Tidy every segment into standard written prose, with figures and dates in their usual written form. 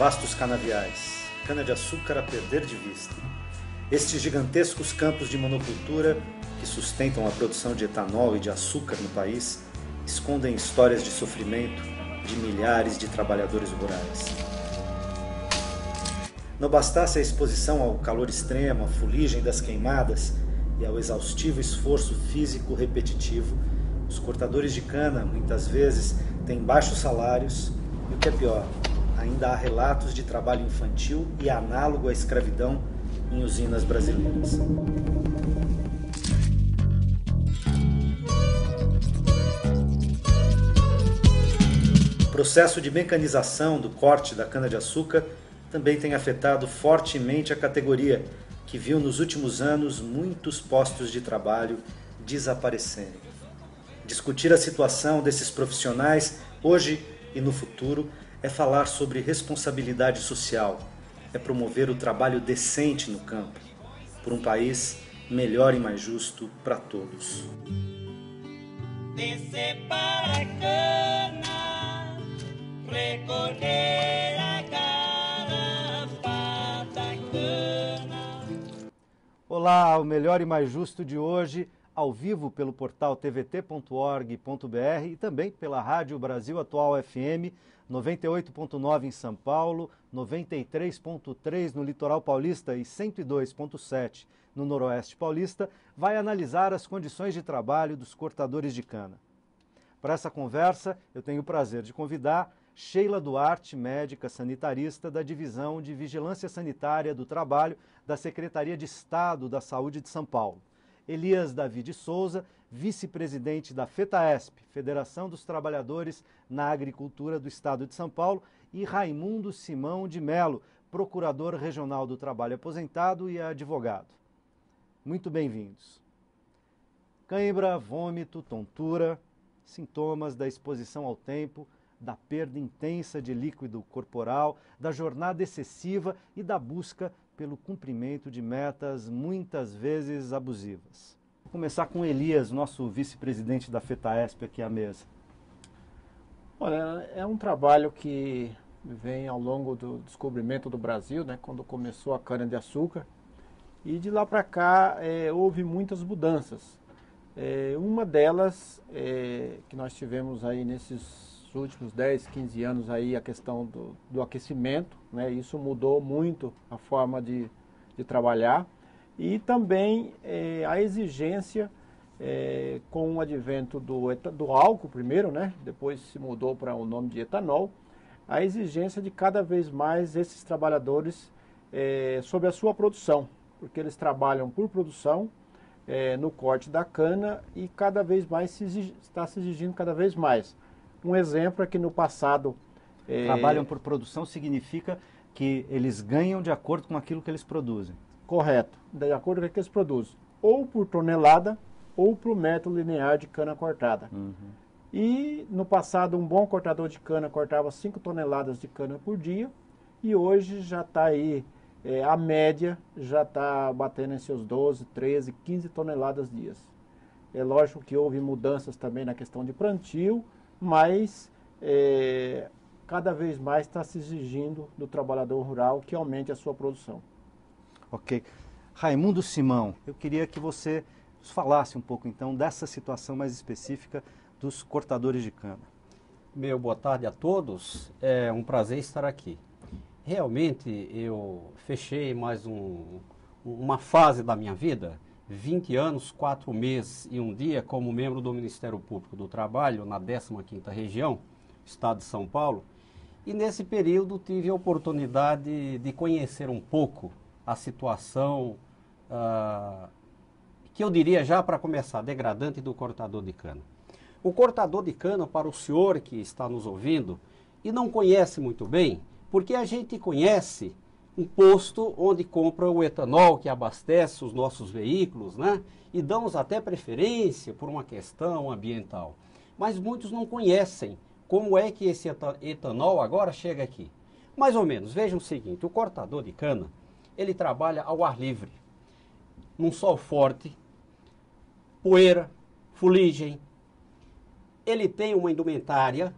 vastos canaviais, cana-de-açúcar a perder de vista. Estes gigantescos campos de monocultura que sustentam a produção de etanol e de açúcar no país escondem histórias de sofrimento de milhares de trabalhadores rurais. Não bastasse a exposição ao calor extremo, à fuligem das queimadas e ao exaustivo esforço físico repetitivo, os cortadores de cana, muitas vezes, têm baixos salários e, o que é pior, ainda há relatos de trabalho infantil e análogo à escravidão em usinas brasileiras. O processo de mecanização do corte da cana-de-açúcar também tem afetado fortemente a categoria, que viu nos últimos anos muitos postos de trabalho desaparecerem. Discutir a situação desses profissionais, hoje e no futuro, é falar sobre responsabilidade social, é promover o trabalho decente no campo, por um país melhor e mais justo para todos. Descer para a cana, recolher a garapa da cana. Olá, o melhor e mais justo de hoje, ao vivo pelo portal tvt.org.br e também pela Rádio Brasil Atual FM, 98.9 em São Paulo, 93.3 no Litoral Paulista e 102.7 no Noroeste Paulista, vai analisar as condições de trabalho dos cortadores de cana. Para essa conversa, eu tenho o prazer de convidar Sheila Duarte, médica sanitarista da Divisão de Vigilância Sanitária do Trabalho da Secretaria de Estado da Saúde de São Paulo. Elias Davi de Souza, vice-presidente da FETAESP, Federação dos Trabalhadores na Agricultura do Estado de São Paulo, e Raimundo Simão de Melo, procurador regional do trabalho aposentado e advogado. Muito bem-vindos. Cãibra, vômito, tontura, sintomas da exposição ao tempo, da perda intensa de líquido corporal, da jornada excessiva e da busca pelo cumprimento de metas muitas vezes abusivas. Vou começar com Elias, nosso vice-presidente da FETAESP aqui à mesa. Olha, é um trabalho que vem ao longo do descobrimento do Brasil, né, quando começou a cana-de-açúcar, e de lá para cá houve muitas mudanças. Uma delas que nós tivemos aí nesses últimos 10, 15 anos aí a questão do aquecimento, né? Isso mudou muito a forma de trabalhar, e também a exigência com o advento do álcool primeiro, né? Depois se mudou para o nome de etanol, a exigência de cada vez mais esses trabalhadores sobre a sua produção, porque eles trabalham por produção no corte da cana e cada vez mais está se exigindo cada vez mais. Um exemplo é que no passado... Trabalham por produção significa que eles ganham de acordo com aquilo que eles produzem. Correto, de acordo com o que eles produzem. Ou por tonelada, ou por metro linear de cana cortada. Uhum. E no passado um bom cortador de cana cortava 5 toneladas de cana por dia, e hoje já está aí, a média já está batendo em seus 12, 13, 15 toneladas dias. É lógico que houve mudanças também na questão de plantio, mas cada vez mais está se exigindo do trabalhador rural que aumente a sua produção. Ok. Raimundo Simão, eu queria que você nos falasse um pouco então dessa situação mais específica dos cortadores de cana. Boa tarde a todos, é um prazer estar aqui. Realmente eu fechei mais uma fase da minha vida, 20 anos, 4 meses e 1 dia como membro do Ministério Público do Trabalho na 15ª Região, Estado de São Paulo, e nesse período tive a oportunidade de conhecer um pouco a situação, que eu diria já para começar, degradante do cortador de cana. O cortador de cana, para o senhor que está nos ouvindo e não conhece muito bem, porque a gente conhece um posto onde compra o etanol que abastece os nossos veículos, né? E damos até preferência por uma questão ambiental. Mas muitos não conhecem como é que esse etanol agora chega aqui. Mais ou menos, vejam o seguinte, o cortador de cana, ele trabalha ao ar livre, num sol forte, poeira, fuligem. Ele tem uma indumentária,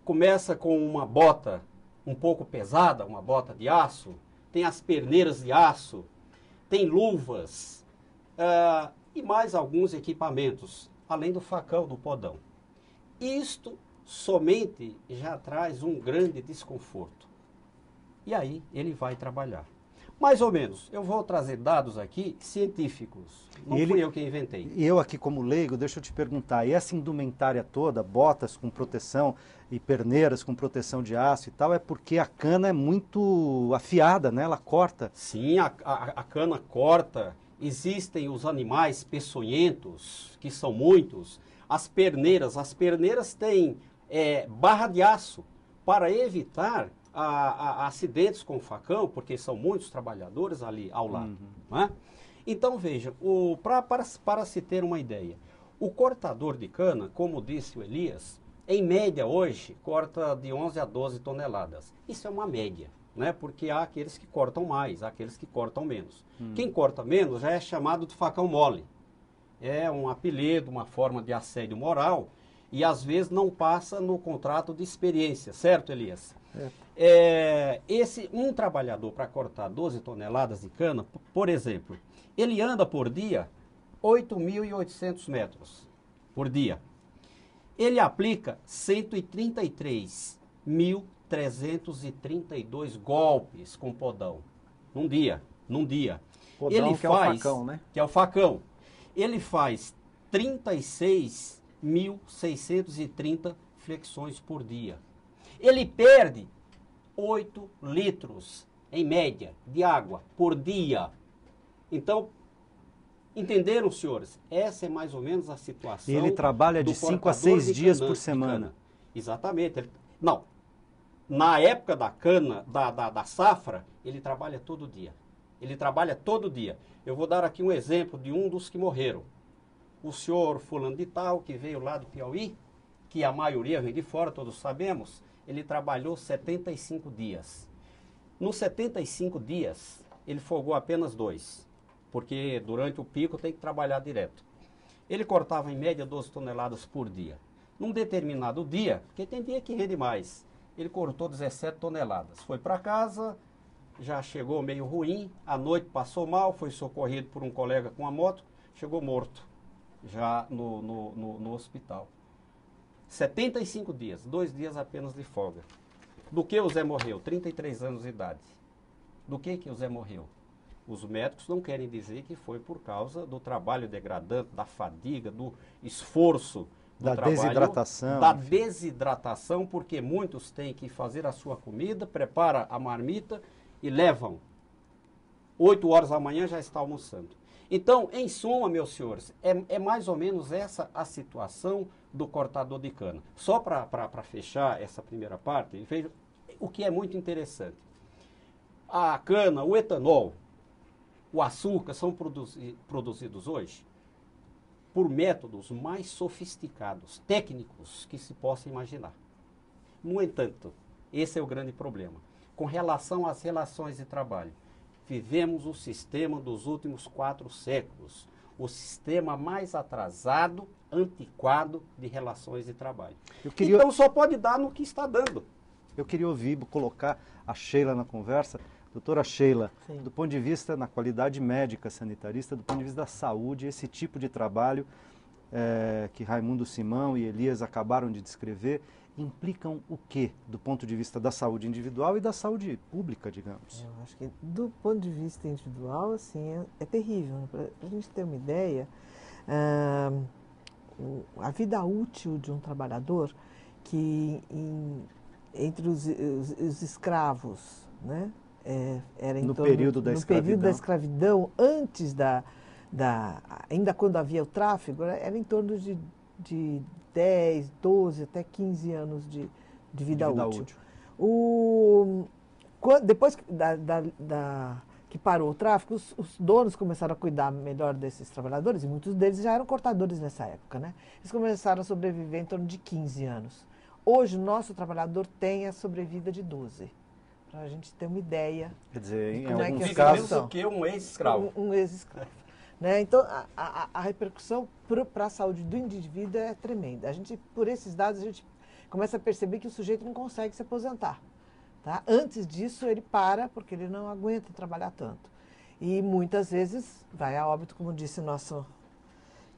começa com uma bota um pouco pesada, uma bota de aço, tem as perneiras de aço, tem luvas e mais alguns equipamentos, além do facão, do podão. Isto somente já traz um grande desconforto. E aí ele vai trabalhar. Mais ou menos, eu vou trazer dados aqui científicos, não fui eu que inventei. E eu aqui como leigo, deixa eu te perguntar, e essa indumentária toda, botas com proteção e perneiras com proteção de aço e tal, é porque a cana é muito afiada, né? Ela corta. Sim, a cana corta, existem os animais peçonhentos, que são muitos, as perneiras têm barra de aço para evitar acidentes com o facão, porque são muitos trabalhadores ali ao lado. Né? Então, veja, para se ter uma ideia, o cortador de cana, como disse o Elias, em média hoje, corta de 11 a 12 toneladas. Isso é uma média, né? Porque há aqueles que cortam mais, há aqueles que cortam menos. Quem corta menos já é chamado de facão mole. É um apelido, uma forma de assédio moral, e às vezes não passa no contrato de experiência, certo, Elias? Um trabalhador para cortar 12 toneladas de cana, por exemplo, ele anda por dia 8.800 metros por dia. Ele aplica 133.332 golpes com podão num dia. Podão Ele que é o facão, né? Que é o facão. Ele faz 36.630 flexões por dia. Ele perde 8 litros, em média, de água por dia. Então, entenderam, senhores? Essa é mais ou menos a situação. E ele trabalha de 5 a 6 dias por semana. Exatamente. Não. Na época da cana, da safra, ele trabalha todo dia. Ele trabalha todo dia. Eu vou dar aqui um exemplo de um dos que morreram. O senhor fulano de tal, que veio lá do Piauí, que a maioria vem de fora, todos sabemos, ele trabalhou 75 dias. Nos 75 dias, ele folgou apenas 2, porque durante o pico tem que trabalhar direto. Ele cortava em média 12 toneladas por dia. Num determinado dia, porque tem dia que rende mais, ele cortou 17 toneladas. Foi para casa, já chegou meio ruim, à noite passou mal, foi socorrido por um colega com a moto, chegou morto, já no hospital. 75 dias, 2 dias apenas de folga. Do que o Zé morreu? 33 anos de idade. Do que o Zé morreu? Os médicos não querem dizer que foi por causa do trabalho degradante, da fadiga, do esforço, da desidratação. Da desidratação, porque muitos têm que fazer a sua comida, prepara a marmita e levam. 8 horas da manhã já está almoçando. Então, em suma, meus senhores, é mais ou menos essa a situação do cortador de cana. Só para fechar essa primeira parte, veja o que é muito interessante. A cana, o etanol, o açúcar são produzidos hoje por métodos mais sofisticados, técnicos que se possa imaginar. No entanto, esse é o grande problema. Com relação às relações de trabalho, vivemos o sistema dos últimos 4 séculos, o sistema mais atrasado, antiquado de relações de trabalho. Então só pode dar no que está dando. Eu queria ouvir, colocar a Sheila na conversa. Doutora Sheila, Sim. do ponto de vista, na qualidade médica sanitarista, do ponto de vista da saúde, esse tipo de trabalho que Raimundo Simão e Elias acabaram de descrever, implicam o quê do ponto de vista da saúde individual e da saúde pública, digamos? Eu acho que do ponto de vista individual, assim, é terrível. Né? Para a gente ter uma ideia, a vida útil de um trabalhador que entre os escravos, né, era em no torno, período da escravidão. período da escravidão, antes ainda quando havia o tráfigo, era em torno de 10, 12, até 15 anos de vida útil. Depois que parou o tráfico, os donos começaram a cuidar melhor desses trabalhadores, e muitos deles já eram cortadores nessa época, né? Eles começaram a sobreviver em torno de 15 anos. Hoje, o nosso trabalhador tem a sobrevida de 12. Para a gente ter uma ideia. Quer dizer, em como é alguns que é a casos... situação. que um ex-escravo. Um ex-escravo. Né? Então, a repercussão para a saúde do indivíduo é tremenda. Por esses dados, a gente começa a perceber que o sujeito não consegue se aposentar. Tá? Antes disso, ele para porque ele não aguenta trabalhar tanto. E muitas vezes vai a óbito, como disse o nosso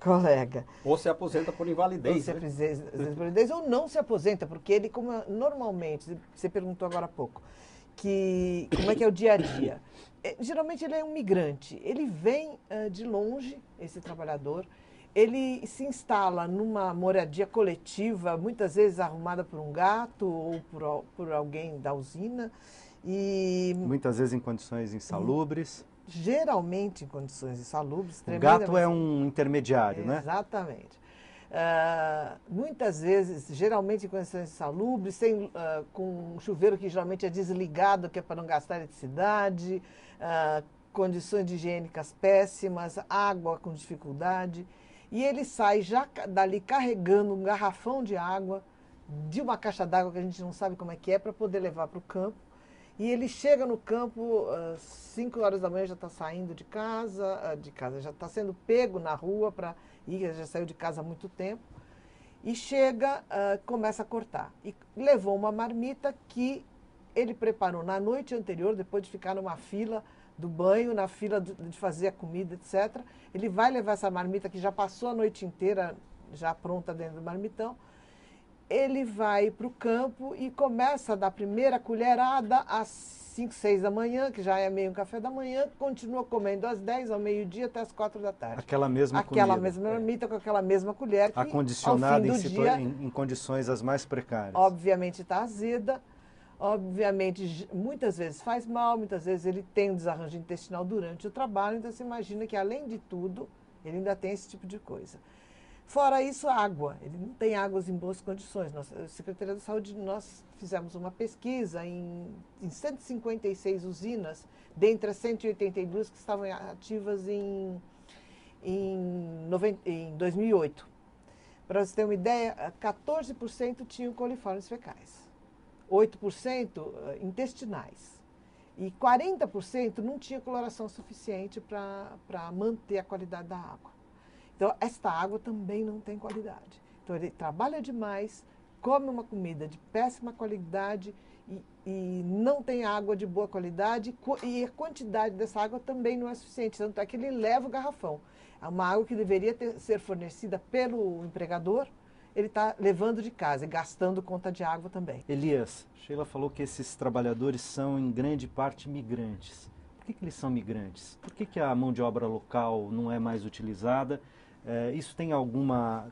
colega. Ou se aposenta por invalidez. Ou se aposenta por invalidez, ou não se aposenta, porque ele, como normalmente, você perguntou agora há pouco, como é que é o dia a dia? Geralmente ele é um migrante, ele vem de longe, esse trabalhador, ele se instala numa moradia coletiva, muitas vezes arrumada por um gato ou por alguém da usina. E muitas vezes em condições insalubres. Geralmente em condições insalubres. O gato é um intermediário, né? Exatamente. Muitas vezes, geralmente em condições insalubres, com um chuveiro que geralmente é desligado, que é para não gastar eletricidade, condições higiênicas péssimas, água com dificuldade. E ele sai já dali carregando um garrafão de água, de uma caixa d'água que a gente não sabe como é que é, para poder levar para o campo. E ele chega no campo, 5 horas da manhã já está saindo de casa, já está sendo pego na rua para ir, já saiu de casa há muito tempo. E chega, começa a cortar. E levou uma marmita que ele preparou na noite anterior, depois de ficar numa fila do banho, na fila de fazer a comida, etc. Ele vai levar essa marmita que já passou a noite inteira, já pronta dentro do marmitão. Ele vai para o campo e começa a dar a primeira colherada às 5, 6 da manhã, que já é meio um café da manhã, continua comendo às 10, ao meio-dia, até às 4 da tarde. Aquela mesma Aquela mesma marmita, com aquela mesma colher, que acondicionada ao fim do dia, em condições as mais precárias. obviamente está azeda, obviamente muitas vezes faz mal, muitas vezes ele tem um desarranjo intestinal durante o trabalho, então você imagina que além de tudo, ele ainda tem esse tipo de coisa. Fora isso, água. Ele não tem águas em boas condições. A Secretaria da Saúde, nós fizemos uma pesquisa em 156 usinas, dentre as 182 que estavam ativas em 2008. Para você ter uma ideia, 14% tinham coliformes fecais, 8% intestinais e 40% não tinha coloração suficiente para manter a qualidade da água. Então, esta água também não tem qualidade. Então, ele trabalha demais, come uma comida de péssima qualidade e não tem água de boa qualidade e a quantidade dessa água também não é suficiente. Tanto é que ele leva o garrafão. É uma água que deveria ser fornecida pelo empregador, ele está levando de casa e gastando conta de água também. Elias, Sheila falou que esses trabalhadores são, em grande parte, migrantes. Por que eles são migrantes? Por que a mão de obra local não é mais utilizada? Isso tem alguma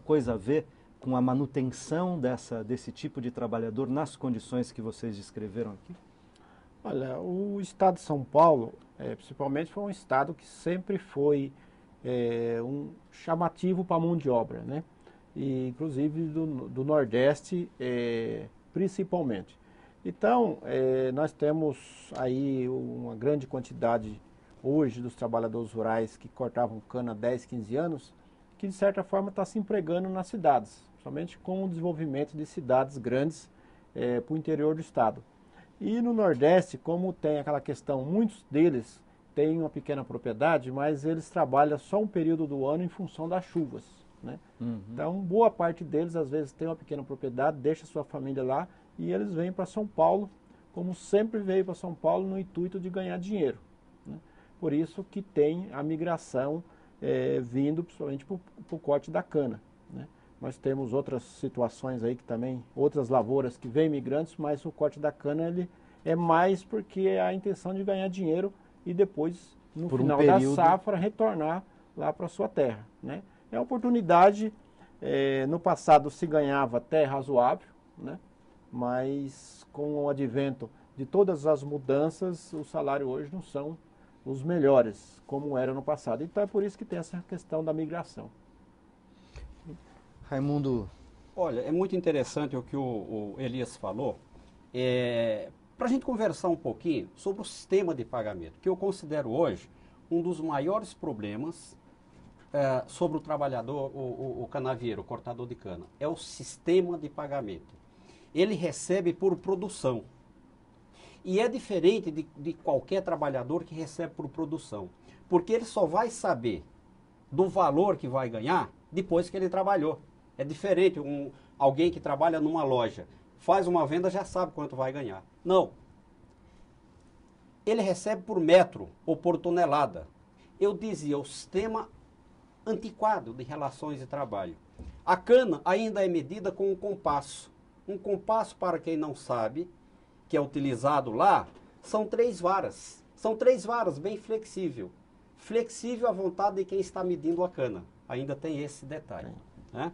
coisa a ver com a manutenção desse tipo de trabalhador nas condições que vocês descreveram aqui? Olha, o estado de São Paulo, principalmente, foi um estado que sempre foi um chamativo para a mão de obra, né? E, inclusive do Nordeste, principalmente. Então, nós temos aí uma grande quantidade hoje dos trabalhadores rurais que cortavam cana há 10, 15 anos, que de certa forma está se empregando nas cidades, somente com o desenvolvimento de cidades grandes para o interior do estado. E no Nordeste, como tem aquela questão, muitos deles têm uma pequena propriedade, mas eles trabalham só um período do ano em função das chuvas, né? Uhum. Então, boa parte deles, às vezes, tem uma pequena propriedade, deixa sua família lá e eles vêm para São Paulo, como sempre veio para São Paulo, no intuito de ganhar dinheiro, né? Por isso que tem a migração vindo principalmente para o corte da cana, né? Nós temos outras situações aí que também, outras lavouras que vêm migrantes, mas o corte da cana ele é mais porque é a intenção de ganhar dinheiro e depois, no final da safra, retornar lá para a sua terra, né? É uma oportunidade, no passado se ganhava até razoável, né? Mas com o advento de todas as mudanças, o salário hoje não são os melhores, como era no passado. Então é por isso que tem essa questão da migração. Raimundo. Olha, é muito interessante o que o Elias falou. Para a gente conversar um pouquinho sobre o sistema de pagamento, que eu considero hoje um dos maiores problemas sobre o trabalhador, o canavieiro, o cortador de cana. É o sistema de pagamento. Ele recebe por produção. E é diferente de qualquer trabalhador que recebe por produção. Porque ele só vai saber do valor que vai ganhar depois que ele trabalhou. É diferente alguém que trabalha numa loja, faz uma venda, já sabe quanto vai ganhar. Não. Ele recebe por metro ou por tonelada. Eu dizia, o sistema antiquado de relações de trabalho. A cana ainda é medida com um compasso. Um compasso, para quem não sabe, que é utilizado lá, são 3 varas. São 3 varas, bem flexível. Flexível à vontade de quem está medindo a cana. Ainda tem esse detalhe. Né?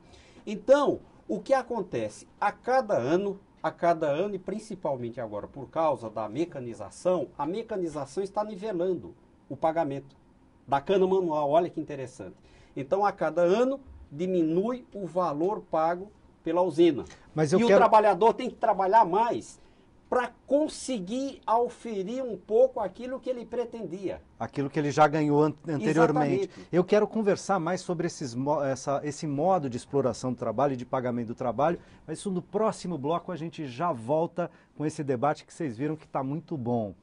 Então, o que acontece? A cada ano, e principalmente agora por causa da mecanização, a mecanização está nivelando o pagamento da cana manual. Olha que interessante. Então, a cada ano, diminui o valor pago pela usina. Mas o trabalhador tem que trabalhar mais para conseguir auferir um pouco aquilo que ele pretendia. Aquilo que ele já ganhou anteriormente. Exatamente. Eu quero conversar mais sobre esse modo de exploração do trabalho e de pagamento do trabalho, mas isso no próximo bloco a gente já volta com esse debate que vocês viram que está muito bom.